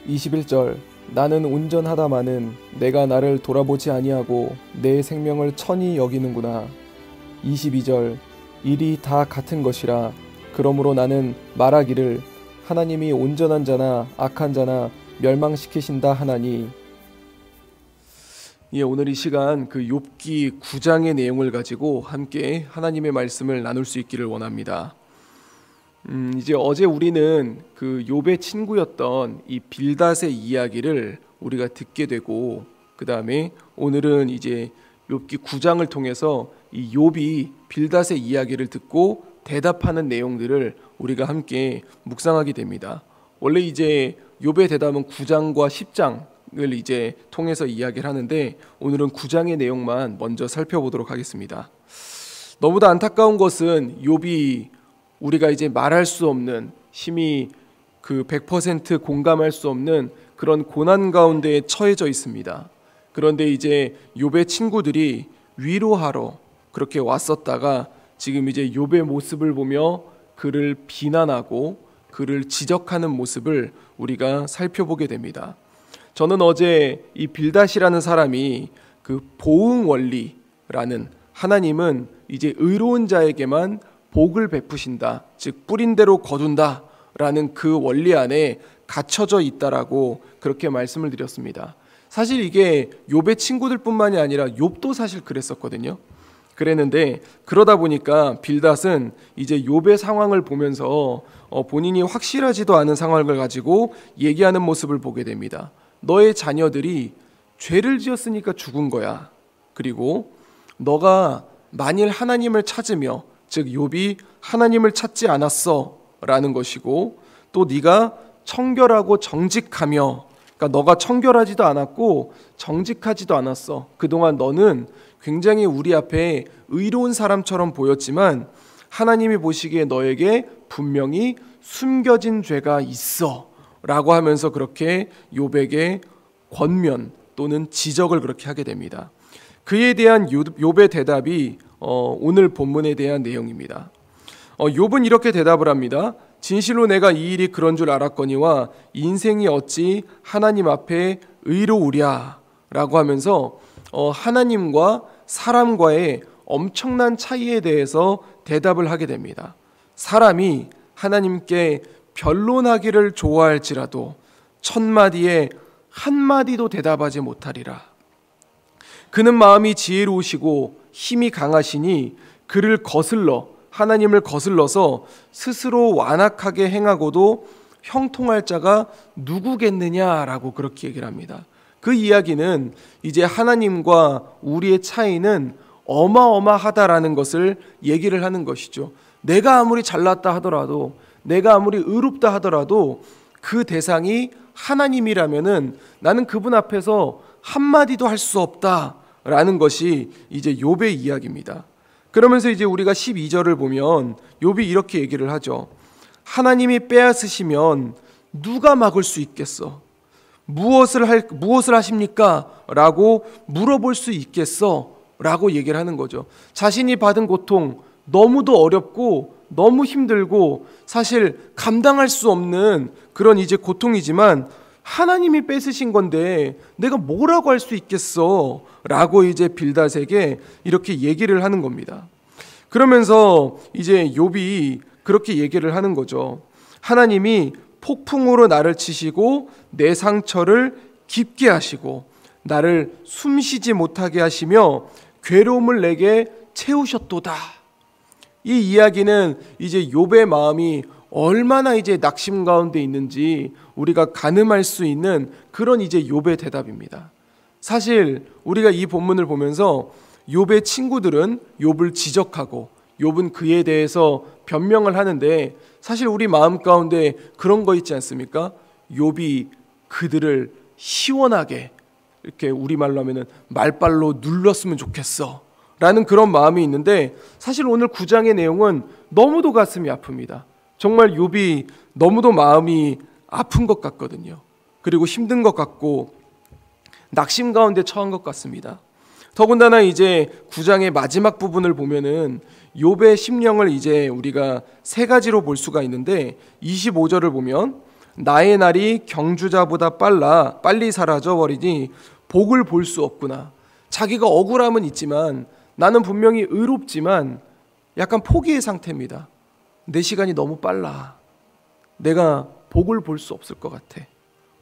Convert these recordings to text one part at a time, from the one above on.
21절 나는 온전하다마는 내가 나를 돌아보지 아니하고 내 생명을 천히 여기는구나. 22절 일이 다 같은 것이라 그러므로 나는 말하기를 하나님이 온전한 자나 악한 자나 멸망시키신다 하나니. 오늘 이 시간 그 욥기 9장의 내용을 가지고 함께 하나님의 말씀을 나눌 수 있기를 원합니다. 이제 어제 우리는 그 욥의 친구였던 이 빌닷의 이야기를 우리가 듣게 되고, 그 다음에 오늘은 이제 욥기 9장을 통해서 이 욥이 빌닷의 이야기를 듣고 대답하는 내용들을 우리가 함께 묵상하게 됩니다. 원래 이제 욥의 대답은 9장과 10장을 이제 통해서 이야기를 하는데, 오늘은 9장의 내용만 먼저 살펴보도록 하겠습니다. 너무도 안타까운 것은 욥이 우리가 이제 말할 수 없는, 심히 그 100% 공감할 수 없는 그런 고난 가운데에 처해져 있습니다. 그런데 이제 욥의 친구들이 위로하러 그렇게 왔었다가 지금 이제 욥의 모습을 보며 그를 비난하고 그를 지적하는 모습을 우리가 살펴보게 됩니다. 저는 어제 이 빌닷이라는 사람이 그 보응 원리라는, 하나님은 이제 의로운 자에게만 복을 베푸신다, 즉 뿌린 대로 거둔다 라는 그 원리 안에 갇혀져 있다라고 그렇게 말씀을 드렸습니다. 사실 이게 욥의 친구들뿐만이 아니라 욥도 사실 그랬었거든요. 그랬는데 그러다 보니까 빌닷은 이제 욥의 상황을 보면서 본인이 확실하지도 않은 상황을 가지고 얘기하는 모습을 보게 됩니다. 너의 자녀들이 죄를 지었으니까 죽은 거야. 그리고 너가 만일 하나님을 찾으며, 즉 욥이 하나님을 찾지 않았어 라는 것이고, 또 네가 청결하고 정직하며, 그러니까 너가 청결하지도 않았고 정직하지도 않았어. 그동안 너는 굉장히 우리 앞에 의로운 사람처럼 보였지만 하나님이 보시기에 너에게 분명히 숨겨진 죄가 있어 라고 하면서 그렇게 욥에게 권면 또는 지적을 그렇게 하게 됩니다. 그에 대한 욥의 대답이 오늘 본문에 대한 내용입니다. 욥은 이렇게 대답을 합니다. 진실로 내가 이 일이 그런 줄 알았거니와 인생이 어찌 하나님 앞에 의로우랴 라고 하면서 하나님과 사람과의 엄청난 차이에 대해서 대답을 하게 됩니다. 사람이 하나님께 변론하기를 좋아할지라도 1000마디에 한마디도 대답하지 못하리라. 그는 마음이 지혜로우시고 힘이 강하시니 그를 거슬러, 하나님을 거슬러서 스스로 완악하게 행하고도 형통할 자가 누구겠느냐라고 그렇게 얘기를 합니다. 그 이야기는 이제 하나님과 우리의 차이는 어마어마하다라는 것을 얘기를 하는 것이죠. 내가 아무리 잘났다 하더라도, 내가 아무리 의롭다 하더라도 그 대상이 하나님이라면은 나는 그분 앞에서 한마디도 할 수 없다라는 것이 이제 욥의 이야기입니다. 그러면서 이제 우리가 12절을 보면 욥이 이렇게 얘기를 하죠. 하나님이 빼앗으시면 누가 막을 수 있겠어? 무엇을 하십니까? 라고 물어볼 수 있겠어? 라고 얘기를 하는 거죠. 자신이 받은 고통 너무도 어렵고 너무 힘들고 사실 감당할 수 없는 그런 이제 고통이지만 하나님이 뺏으신 건데 내가 뭐라고 할 수 있겠어? 라고 이제 빌닷에게 이렇게 얘기를 하는 겁니다. 그러면서 이제 욥이 그렇게 얘기를 하는 거죠. 하나님이 폭풍으로 나를 치시고 내 상처를 깊게 하시고 나를 숨쉬지 못하게 하시며 괴로움을 내게 채우셨도다. 이 이야기는 이제 욥의 마음이 얼마나 이제 낙심 가운데 있는지 우리가 가늠할 수 있는 그런 이제 욥의 대답입니다. 사실 우리가 이 본문을 보면서 욥의 친구들은 욥을 지적하고 욥은 그에 대해서 변명을 하는데, 사실 우리 마음 가운데 그런 거 있지 않습니까? 욥이 그들을 시원하게, 이렇게 우리말로 하면은 말발로 눌렀으면 좋겠어 라는 그런 마음이 있는데, 사실 오늘 9장의 내용은 너무도 가슴이 아픕니다. 정말 욥이 너무도 마음이 아픈 것 같거든요. 그리고 힘든 것 같고 낙심 가운데 처한 것 같습니다. 더군다나 이제 9장의 마지막 부분을 보면은 욥의 심령을 이제 우리가 세 가지로 볼 수가 있는데, 25절을 보면 나의 날이 경주자보다 빨리 사라져버리니 복을 볼 수 없구나. 자기가 억울함은 있지만 나는 분명히 의롭지만 약간 포기의 상태입니다. 내 시간이 너무 빨라. 내가 복을 볼 수 없을 것 같아.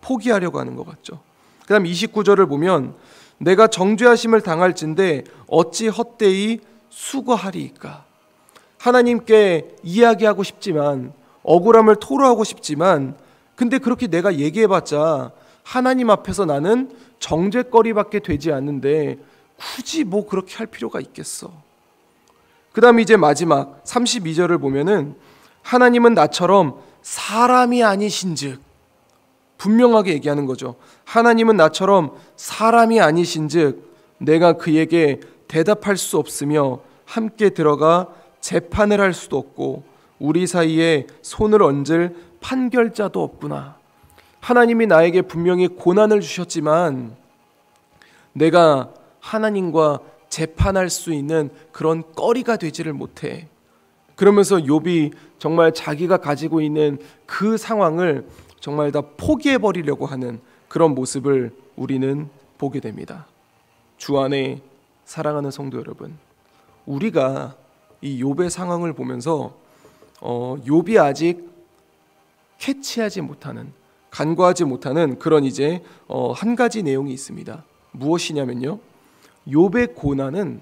포기하려고 하는 것 같죠. 그 다음 29절을 보면 내가 정죄하심을 당할진대 어찌 헛되이 수고하리이까. 하나님께 이야기하고 싶지만, 억울함을 토로하고 싶지만, 근데 그렇게 내가 얘기해봤자 하나님 앞에서 나는 정죄거리밖에 되지 않는데 굳이 뭐 그렇게 할 필요가 있겠어. 그 다음 이제 마지막 32절을 보면은 하나님은 나처럼 사람이 아니신즉, 분명하게 얘기하는 거죠. 하나님은 나처럼 사람이 아니신즉 내가 그에게 대답할 수 없으며 함께 들어가 재판을 할 수도 없고 우리 사이에 손을 얹을 판결자도 없구나. 하나님이 나에게 분명히 고난을 주셨지만 내가 하나님과 재판할 수 있는 그런 거리가 되지를 못해. 그러면서 욥이 정말 자기가 가지고 있는 그 상황을 정말 다 포기해버리려고 하는 그런 모습을 우리는 보게 됩니다. 주 안에 사랑하는 성도 여러분, 우리가 이 욥의 상황을 보면서 욥이 아직 캐치하지 못하는, 간과하지 못하는 그런 이제 한 가지 내용이 있습니다. 무엇이냐면요, 욥의 고난은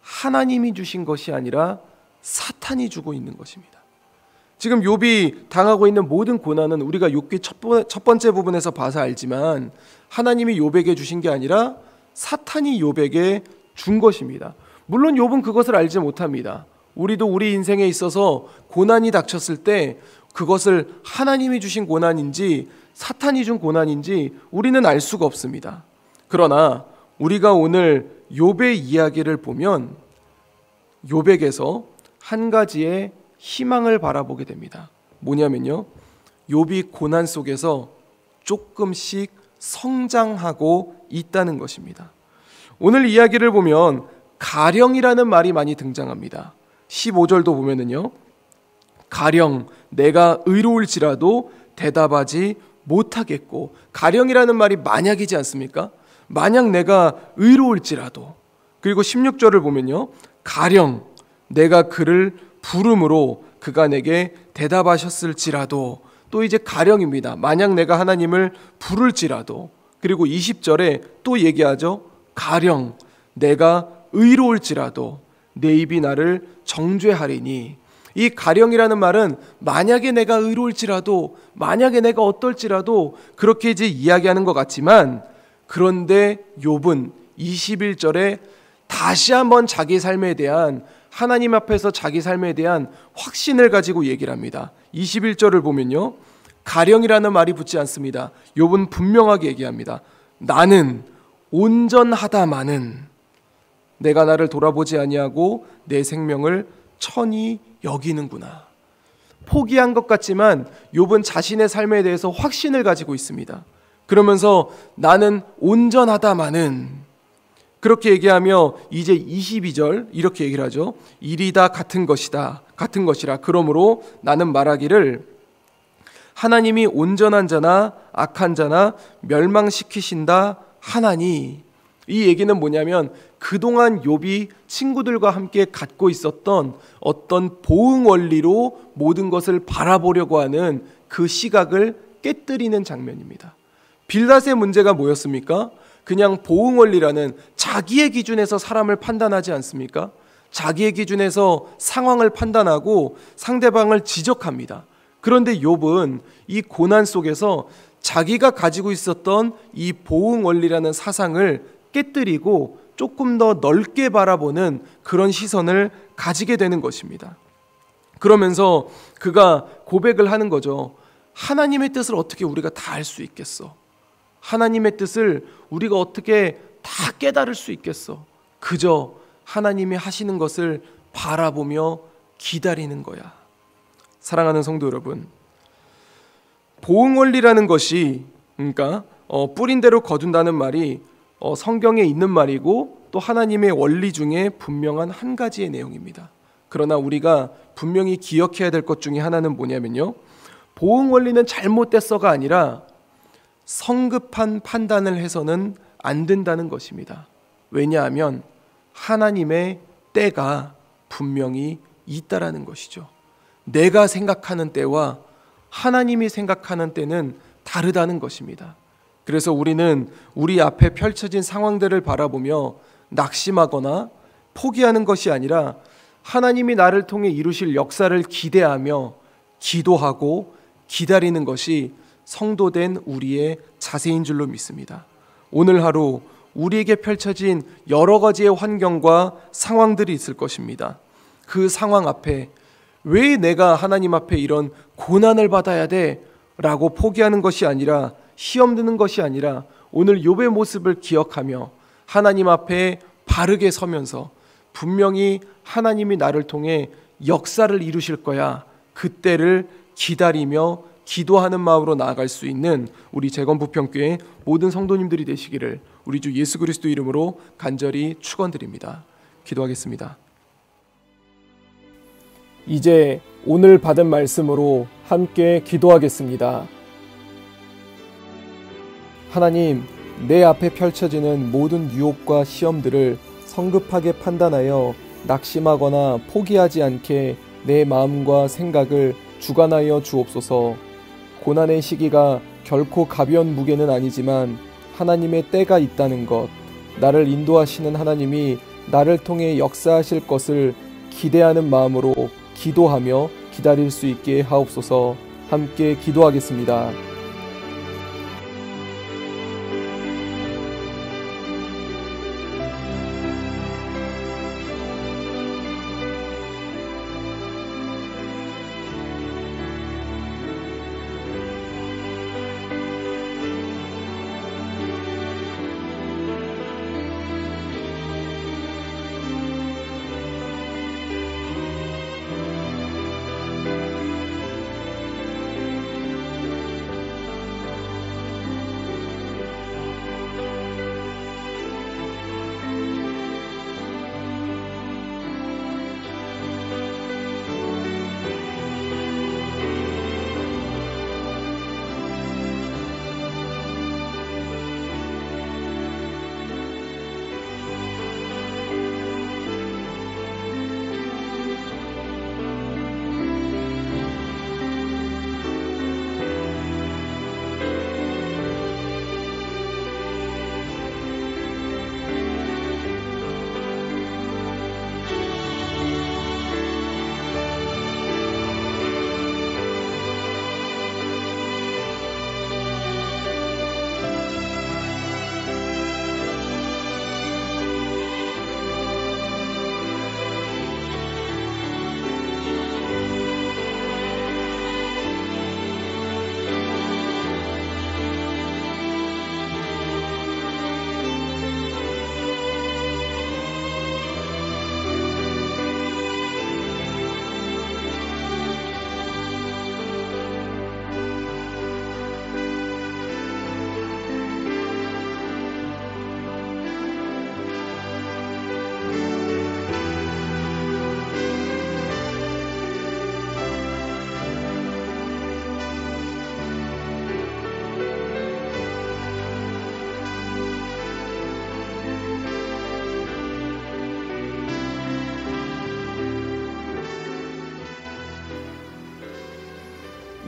하나님이 주신 것이 아니라 사탄이 주고 있는 것입니다. 지금 욥이 당하고 있는 모든 고난은 우리가 욥기 첫 번째 부분에서 봐서 알지만 하나님이 욥에게 주신 게 아니라 사탄이 욥에게 준 것입니다. 물론 욥은 그것을 알지 못합니다. 우리도 우리 인생에 있어서 고난이 닥쳤을 때 그것을 하나님이 주신 고난인지 사탄이 준 고난인지 우리는 알 수가 없습니다. 그러나 우리가 오늘 욥의 이야기를 보면 욥에게서 한 가지의 희망을 바라보게 됩니다. 뭐냐면요, 욥이 고난 속에서 조금씩 성장하고 있다는 것입니다. 오늘 이야기를 보면 가령이라는 말이 많이 등장합니다. 15절도 보면은요, 가령 내가 의로울지라도 대답하지 못하겠고, 가령이라는 말이 만약이지 않습니까? 만약 내가 의로울지라도. 그리고 16절을 보면요, 가령 내가 그를 부름으로 그가 내게 대답하셨을지라도. 또 이제 가령입니다. 만약 내가 하나님을 부를지라도. 그리고 20절에 또 얘기하죠. 가령 내가 의로울지라도 내 입이 나를 정죄하리니. 이 가령이라는 말은 만약에 내가 의로울지라도, 만약에 내가 어떨지라도 그렇게 이제 이야기하는 것 같지만, 그런데 욥은 21절에 다시 한번 자기 삶에 대한, 하나님 앞에서 자기 삶에 대한 확신을 가지고 얘기를 합니다. 21절을 보면요, 가령이라는 말이 붙지 않습니다. 욥은 분명하게 얘기합니다. 나는 온전하다마는 내가 나를 돌아보지 아니하고 내 생명을 천히 여기는구나. 포기한 것 같지만 욥은 자신의 삶에 대해서 확신을 가지고 있습니다. 그러면서 나는 온전하다마는, 그렇게 얘기하며 이제 22절 이렇게 얘기를 하죠. 일이 다 같은 것이다, 같은 것이라. 그러므로 나는 말하기를 하나님이 온전한 자나 악한 자나 멸망시키신다 하나니. 이 얘기는 뭐냐면 그동안 욥이 친구들과 함께 갖고 있었던 어떤 보응 원리로 모든 것을 바라보려고 하는 그 시각을 깨뜨리는 장면입니다. 빌닷의 문제가 뭐였습니까? 그냥 보응 원리라는 자기의 기준에서 사람을 판단하지 않습니까? 자기의 기준에서 상황을 판단하고 상대방을 지적합니다. 그런데 욥은 이 고난 속에서 자기가 가지고 있었던 이 보응 원리라는 사상을 깨뜨리고 조금 더 넓게 바라보는 그런 시선을 가지게 되는 것입니다. 그러면서 그가 고백을 하는 거죠. 하나님의 뜻을 어떻게 우리가 다 알 수 있겠어? 하나님의 뜻을 우리가 어떻게 다 깨달을 수 있겠어? 그저 하나님이 하시는 것을 바라보며 기다리는 거야. 사랑하는 성도 여러분, 보응 원리라는 것이, 그러니까 뿌린 대로 거둔다는 말이 성경에 있는 말이고 또 하나님의 원리 중에 분명한 한 가지의 내용입니다. 그러나 우리가 분명히 기억해야 될 것 중에 하나는 뭐냐면요, 보응 원리는 잘못됐어가 아니라 성급한 판단을 해서는 안 된다는 것입니다. 왜냐하면 하나님의 때가 분명히 있다라는 것이죠. 내가 생각하는 때와 하나님이 생각하는 때는 다르다는 것입니다. 그래서 우리는 우리 앞에 펼쳐진 상황들을 바라보며 낙심하거나 포기하는 것이 아니라 하나님이 나를 통해 이루실 역사를 기대하며 기도하고 기다리는 것이 성도된 우리의 자세인 줄로 믿습니다. 오늘 하루 우리에게 펼쳐진 여러 가지의 환경과 상황들이 있을 것입니다. 그 상황 앞에 왜 내가 하나님 앞에 이런 고난을 받아야 돼? 라고 포기하는 것이 아니라, 시험 드는 것이 아니라 오늘 욥의 모습을 기억하며 하나님 앞에 바르게 서면서 분명히 하나님이 나를 통해 역사를 이루실 거야, 그때를 기다리며 기도하는 마음으로 나아갈 수 있는 우리 재건부평교회 모든 성도님들이 되시기를 우리 주 예수 그리스도 이름으로 간절히 축원드립니다. 기도하겠습니다. 이제 오늘 받은 말씀으로 함께 기도하겠습니다. 하나님, 내 앞에 펼쳐지는 모든 유혹과 시험들을 성급하게 판단하여 낙심하거나 포기하지 않게 내 마음과 생각을 주관하여 주옵소서. 고난의 시기가 결코 가벼운 무게는 아니지만 하나님의 때가 있다는 것, 나를 인도하시는 하나님이 나를 통해 역사하실 것을 기대하는 마음으로 기도하며 기다릴 수 있게 하옵소서. 함께 기도하겠습니다.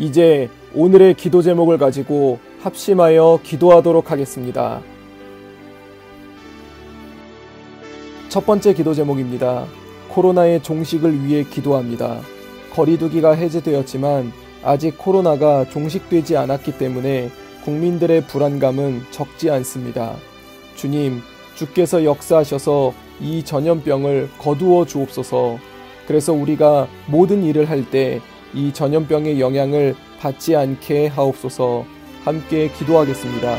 이제 오늘의 기도 제목을 가지고 합심하여 기도하도록 하겠습니다. 첫 번째 기도 제목입니다. 코로나의 종식을 위해 기도합니다. 거리두기가 해제되었지만 아직 코로나가 종식되지 않았기 때문에 국민들의 불안감은 적지 않습니다. 주님, 주께서 역사하셔서 이 전염병을 거두어 주옵소서. 그래서 우리가 모든 일을 할 때 이 전염병의 영향을 받지 않게 하옵소서. 함께 기도하겠습니다.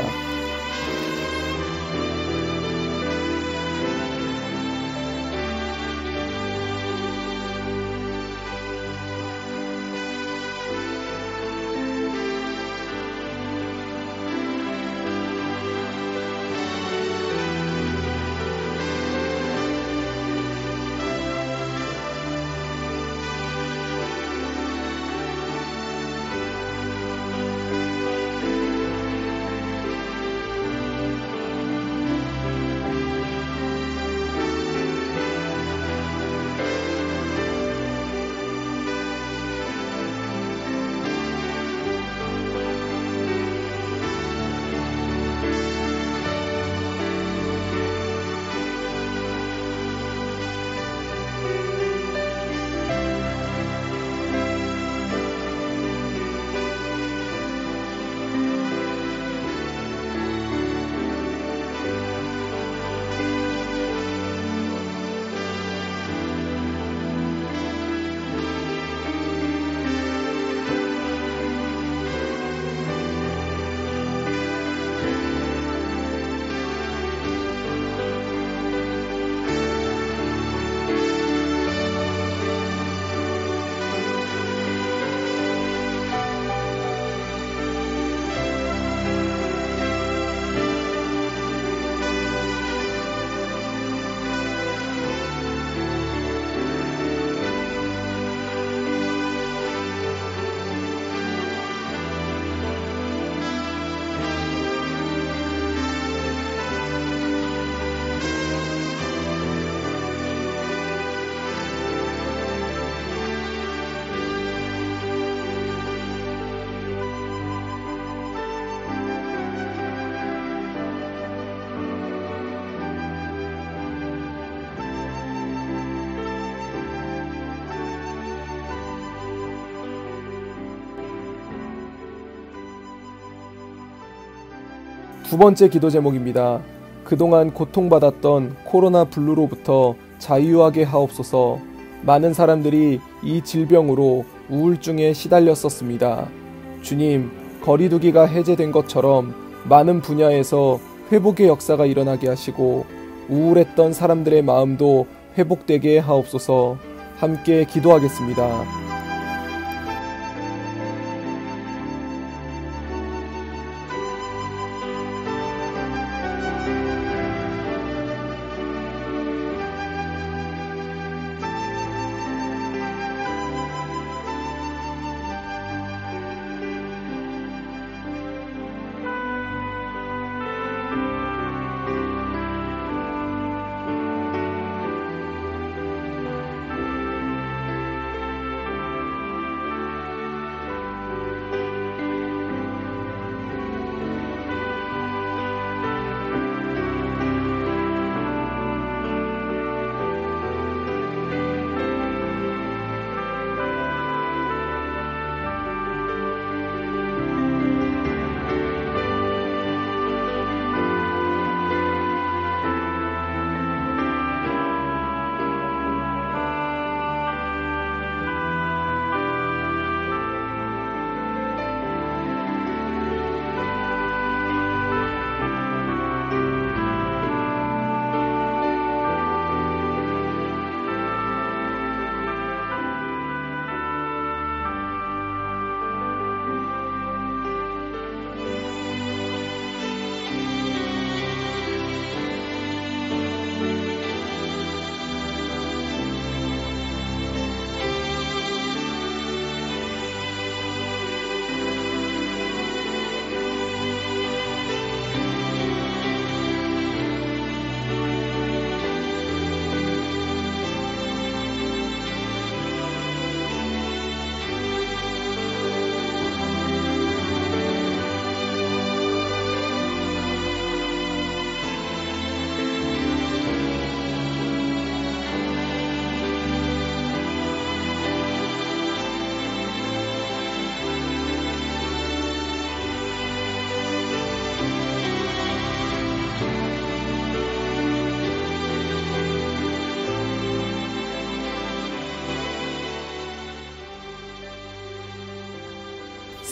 두 번째 기도 제목입니다. 그동안 고통받았던 코로나 블루로부터 자유하게 하옵소서. 많은 사람들이 이 질병으로 우울증에 시달렸었습니다. 주님, 거리두기가 해제된 것처럼 많은 분야에서 회복의 역사가 일어나게 하시고 우울했던 사람들의 마음도 회복되게 하옵소서. 함께 기도하겠습니다.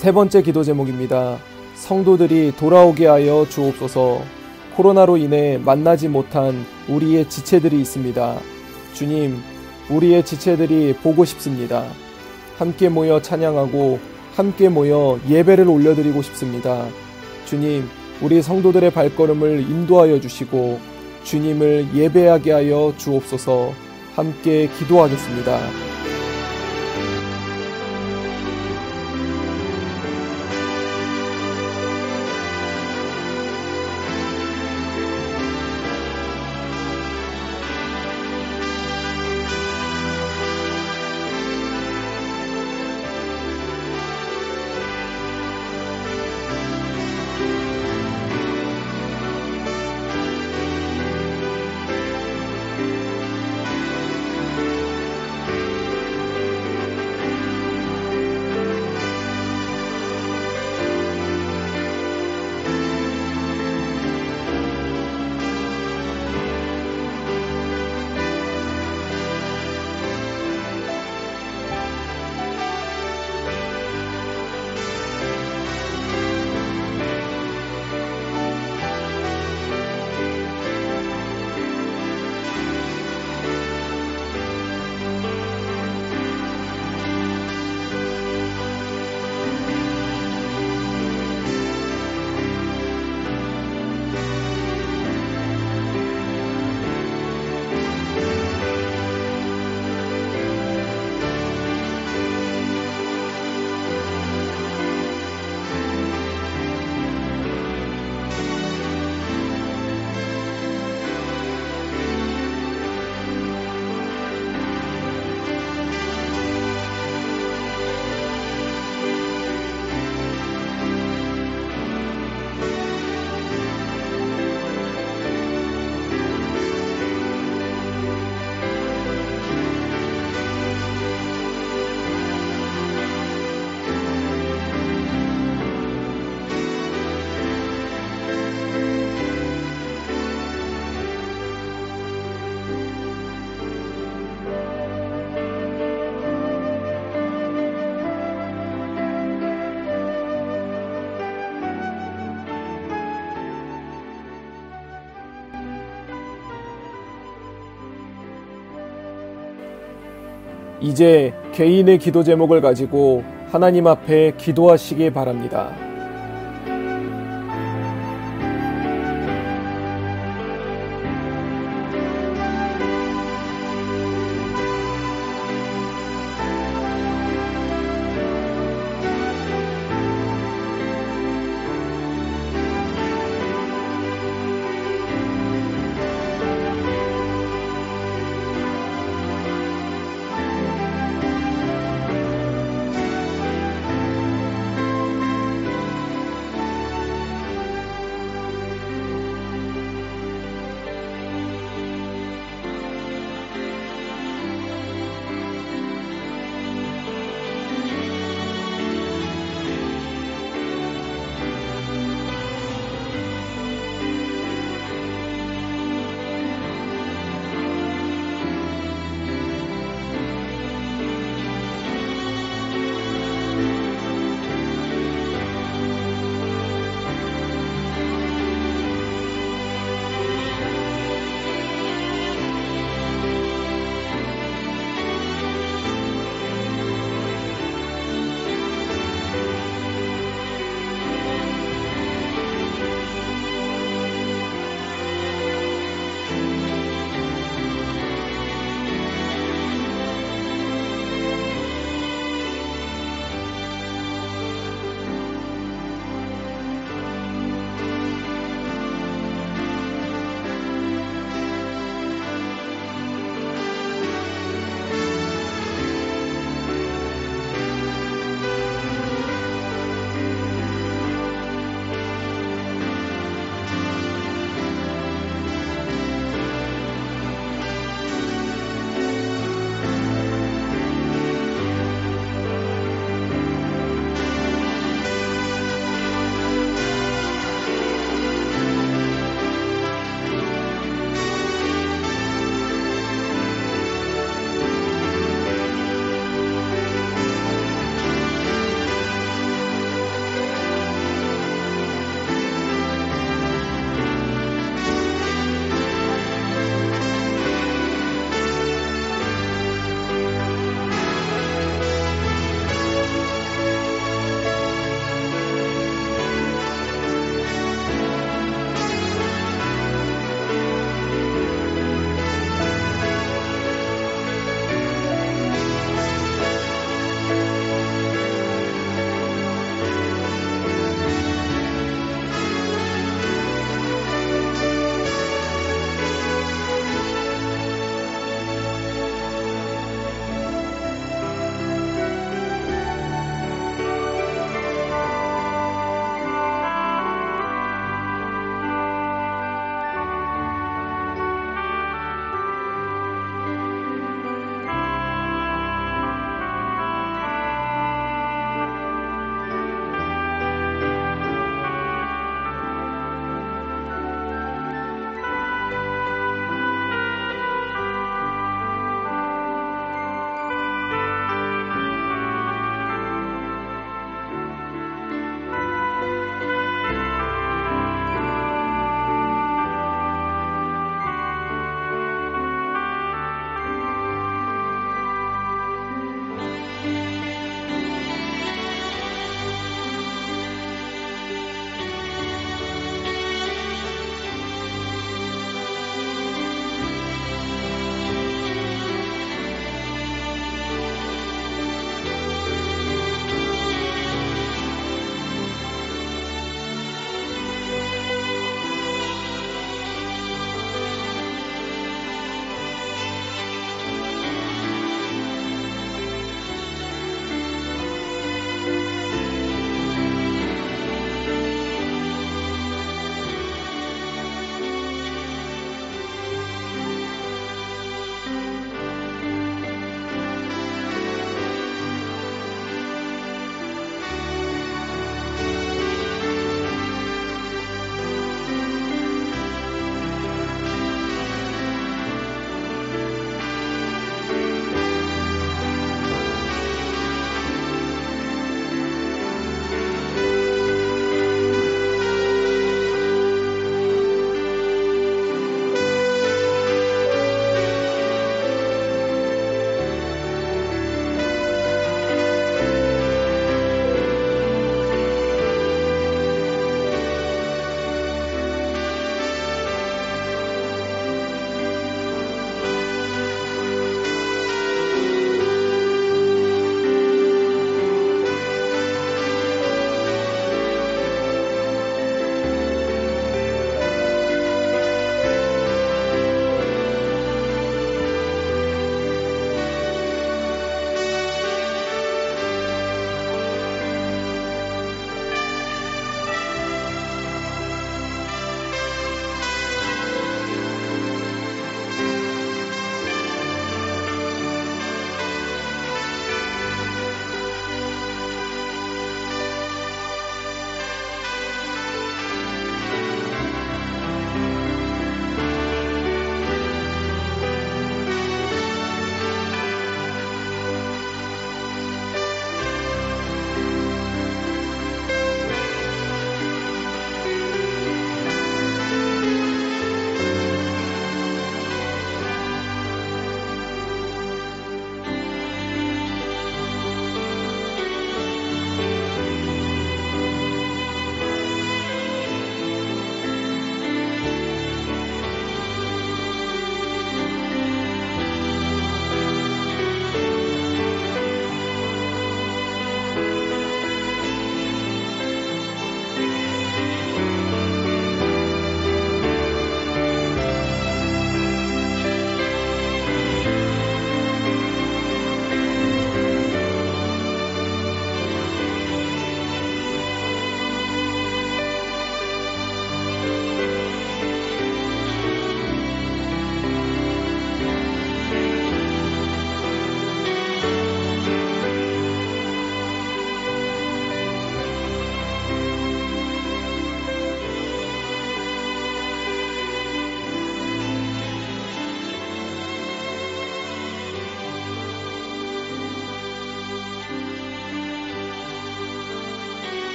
세 번째 기도 제목입니다. 성도들이 돌아오게 하여 주옵소서. 코로나로 인해 만나지 못한 우리의 지체들이 있습니다. 주님, 우리의 지체들이 보고 싶습니다. 함께 모여 찬양하고 함께 모여 예배를 올려드리고 싶습니다. 주님, 우리 성도들의 발걸음을 인도하여 주시고 주님을 예배하게 하여 주옵소서. 함께 기도하겠습니다. 이제 개인의 기도 제목을 가지고 하나님 앞에 기도하시기 바랍니다.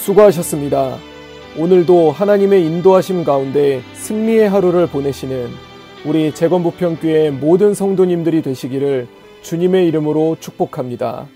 수고하셨습니다. 오늘도 하나님의 인도하심 가운데 승리의 하루를 보내시는 우리 재건부평교회 모든 성도님들이 되시기를 주님의 이름으로 축복합니다.